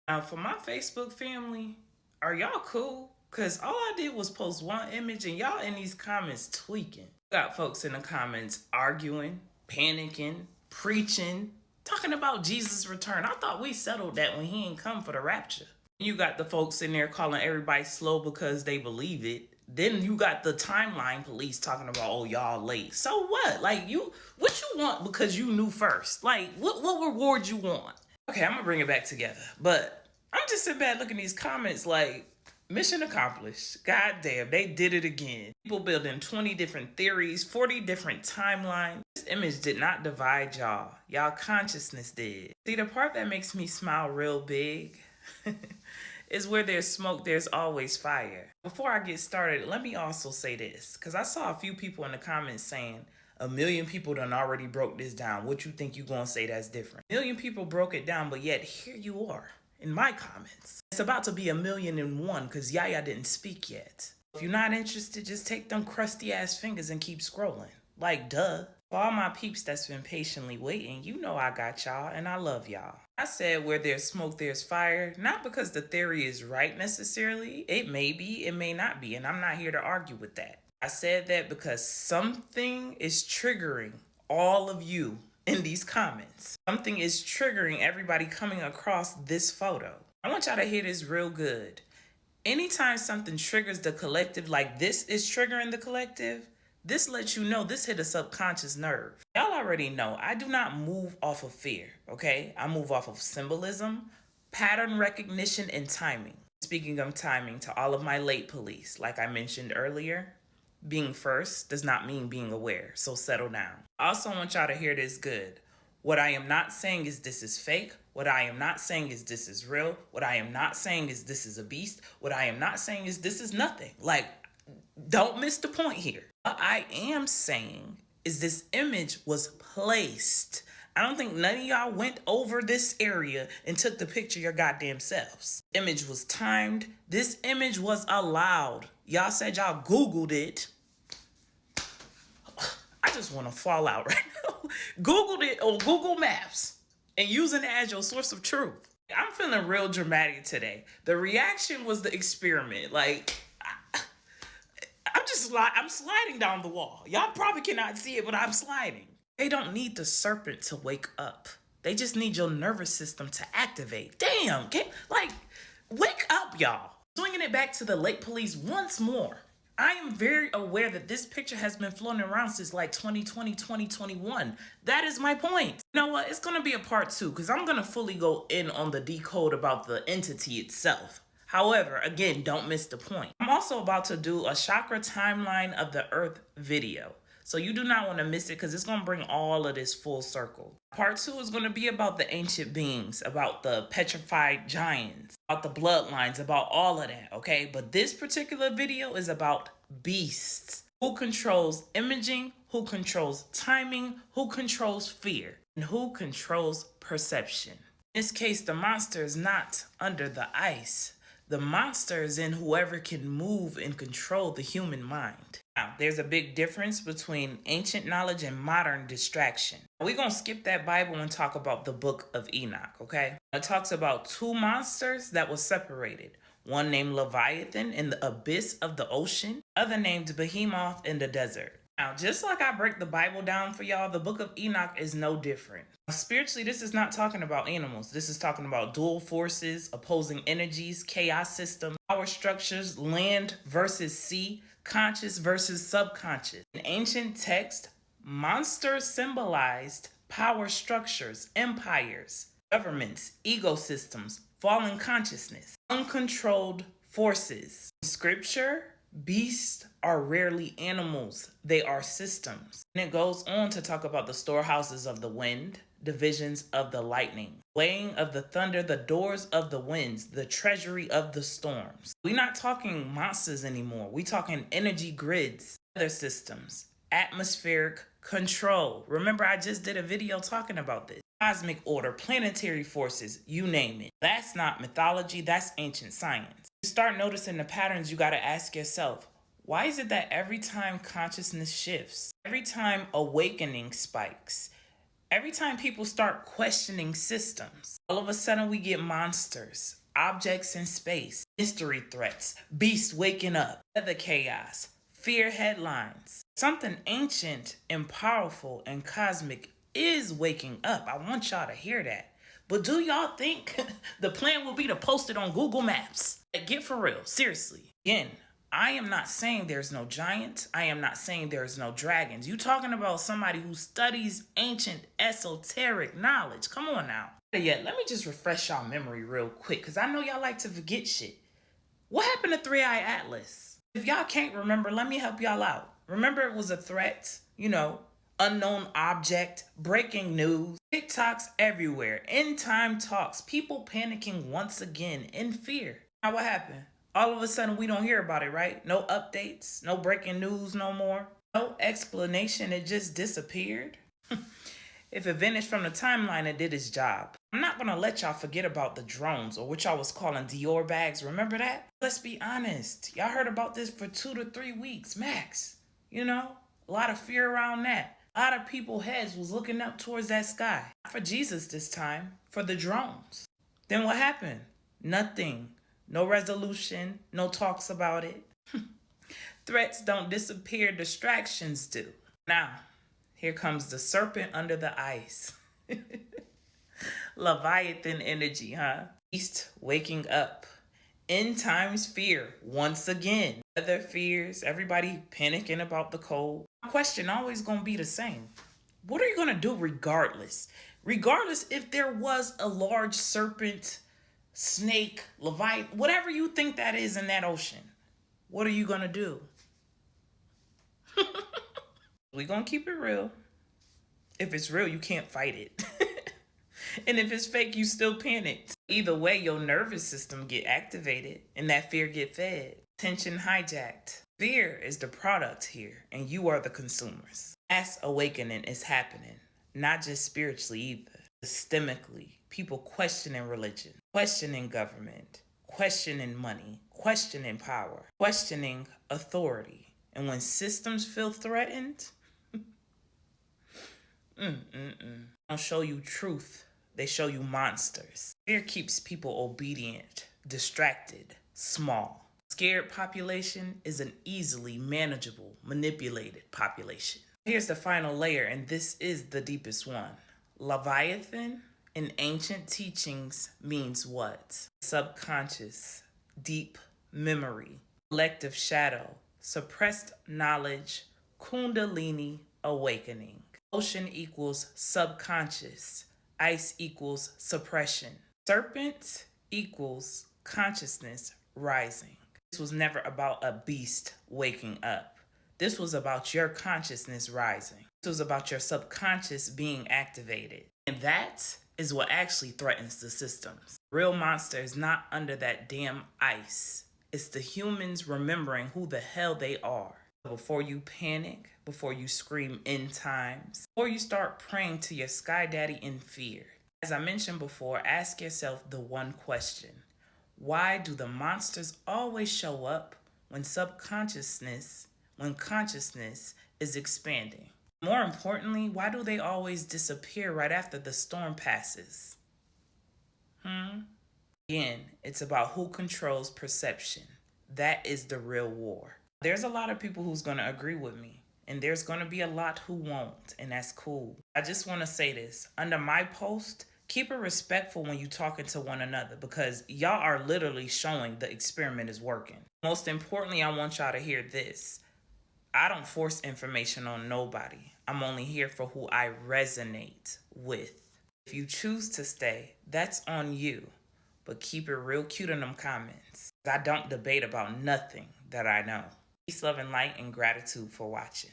Now, for my Facebook family, are y'all cool? Because all I did was post one image and y'all in these comments tweaking. Got folks in the comments arguing, panicking, preaching, talking about Jesus' return. I thought we settled that when he ain't come for the rapture. You got the folks in there calling everybody slow because they believe it. Then you got the timeline police talking about, oh, y'all late. So what? Like, what you want because you knew first? Like, what reward you want? Okay, I'm gonna bring it back together. But I'm just sitting back looking at these comments like, mission accomplished. God damn, they did it again. People building 20 different theories, 40 different timelines. This image did not divide y'all. Y'all consciousness did. See, the part that makes me smile real big is where there's smoke, there's always fire. Before I get started, let me also say this, because I saw a few people in the comments saying, 1,000,000 people done already broke this down. What you think you gonna say that's different? 1,000,000 people broke it down, but yet here you are in my comments. It's about to be 1,000,001 because Y.O.U didn't speak yet. If you're not interested, just take them crusty ass fingers and keep scrolling. Like, duh. For all my peeps that's been patiently waiting, you know I got y'all and I love y'all. I said where there's smoke, there's fire, not because the theory is right necessarily. It may be, it may not be, and I'm not here to argue with that. I said that because something is triggering all of you in these comments. Something is triggering everybody coming across this photo. I want y'all to hear this real good. Anytime something triggers the collective, like this is triggering the collective, this lets you know this hit a subconscious nerve. Y'all already know I do not move off of fear, okay? I move off of symbolism, pattern recognition, and timing. Speaking of timing, to all of my late police, like I mentioned earlier, being first does not mean being aware, so settle down. I also want y'all to hear this good. What I am not saying is this is fake. What I am not saying is this is real. What I am not saying is this is a beast. What I am not saying is this is nothing. Like, don't miss the point here. What I am saying is this image was placed. I don't think none of y'all went over this area and took the picture your goddamn selves. Image was timed. This image was allowed. Y'all said y'all Googled it. I just want to fall out right now. Googled it on Google Maps and using it as your source of truth. I'm feeling real dramatic today. The reaction was the experiment. Like, I'm sliding down the wall. Y'all probably cannot see it, but I'm sliding. They don't need the serpent to wake up. They just need your nervous system to activate. Damn, wake up, y'all. Swinging it back to the late police once more. I am very aware that this picture has been floating around since like 2020, 2021. That is my point. You know what? It's going to be a part 2 because I'm going to fully go in on the decode about the entity itself. However, again, don't miss the point. I'm also about to do a chakra timeline of the Earth video. So you do not want to miss it because it's going to bring all of this full circle. Part 2 is going to be about the ancient beings, about the petrified giants, about the bloodlines, about all of that, okay? But this particular video is about beasts. Who controls imaging, who controls timing, who controls fear, and who controls perception. In this case, the monster is not under the ice. The monster is in whoever can move and control the human mind. Now, there's a big difference between ancient knowledge and modern distraction. We're going to skip that Bible and talk about the book of Enoch, okay? It talks about 2 monsters that were separated. One named Leviathan in the abyss of the ocean, other named Behemoth in the desert. Now, just like I break the Bible down for y'all, the book of Enoch is no different. Spiritually, this is not talking about animals. This is talking about dual forces, opposing energies, chaos systems, power structures, land versus sea, conscious versus subconscious. In ancient text, monsters symbolized power structures, empires, governments, ecosystems, fallen consciousness, uncontrolled forces. In scripture, beasts are rarely animals, they are systems. And it goes on to talk about the storehouses of the wind, divisions of the lightning, weighing of the thunder, the doors of the winds, the treasury of the storms. We're not talking monsters anymore. We're talking energy grids, weather systems, atmospheric control. Remember, I just did a video talking about this. Cosmic order, planetary forces, you name it. That's not mythology, that's ancient science. You start noticing the patterns, you gotta ask yourself, why is it that every time consciousness shifts, every time awakening spikes, Every time people start questioning systems, all of a sudden we get monsters, objects in space, mystery threats, beasts waking up, weather chaos, fear headlines. Something ancient and powerful and cosmic is waking up. I want y'all to hear that. But do y'all think the plan will be to post it on Google Maps? Like, get for real, seriously. Again, I am not saying there's no giants. I am not saying there's no dragons. You talking about somebody who studies ancient esoteric knowledge. Come on now. Yet, let me just refresh y'all memory real quick, because I know y'all like to forget shit. What happened to Three-Eye Atlas? If y'all can't remember, let me help y'all out. Remember, it was a threat, unknown object, breaking news, TikToks everywhere, end time talks, people panicking once again in fear. Now, what happened? All of a sudden, we don't hear about it, right? No updates, no breaking news no more, no explanation. It just disappeared. If it vanished from the timeline, it did its job. I'm not going to let y'all forget about the drones, or what y'all was calling Dior bags. Remember that? Let's be honest. Y'all heard about this for 2 to 3 weeks, max. A lot of fear around that. A lot of people's heads was looking up towards that sky. Not for Jesus this time, for the drones. Then what happened? Nothing. No resolution, no talks about it. Threats don't disappear, distractions do. Now, here comes the serpent under the ice. Leviathan energy, huh? Beast waking up. End times fear once again. Other fears, everybody panicking about the cold. My question always gonna be the same. What are you gonna do regardless? Regardless if there was a large serpent, snake, Leviathan, whatever you think that is in that ocean, what are you gonna do? We gonna keep it real. If it's real, you can't fight it. And if it's fake, you still panicked. Either way, your nervous system get activated and that fear get fed. Tension hijacked. Fear is the product here, and you are the consumers. Mass awakening is happening, not just spiritually either. Systemically, people questioning religion, questioning government, questioning money, questioning power, questioning authority. And when systems feel threatened, don't show you truth. They show you monsters. Fear keeps people obedient, distracted, small. Scared population is an easily manageable, manipulated population. Here's the final layer, and this is the deepest one. Leviathan in ancient teachings means what? Subconscious, deep memory, collective shadow, suppressed knowledge, kundalini awakening. Ocean equals subconscious. Ice equals suppression. Serpent equals consciousness rising. This was never about a beast waking up. This was about your consciousness rising. This was about your subconscious being activated. And that is what actually threatens the systems. Real monster is not under that damn ice. It's the humans remembering who the hell they are. Before you panic, before you scream end times, before you start praying to your sky daddy in fear. As I mentioned before, ask yourself the one question. Why do the monsters always show up when consciousness is expanding? More importantly, why do they always disappear right after the storm passes? Again, it's about who controls perception. That is the real war. There's a lot of people who's going to agree with me, and there's going to be a lot who won't, and that's cool. I just want to say this. Under my post, keep it respectful when you're talking to one another, because y'all are literally showing the experiment is working. Most importantly, I want y'all to hear this. I don't force information on nobody. I'm only here for who I resonate with. If you choose to stay, that's on you. But keep it real cute in them comments. I don't debate about nothing that I know. Peace, love, and light, and gratitude for watching.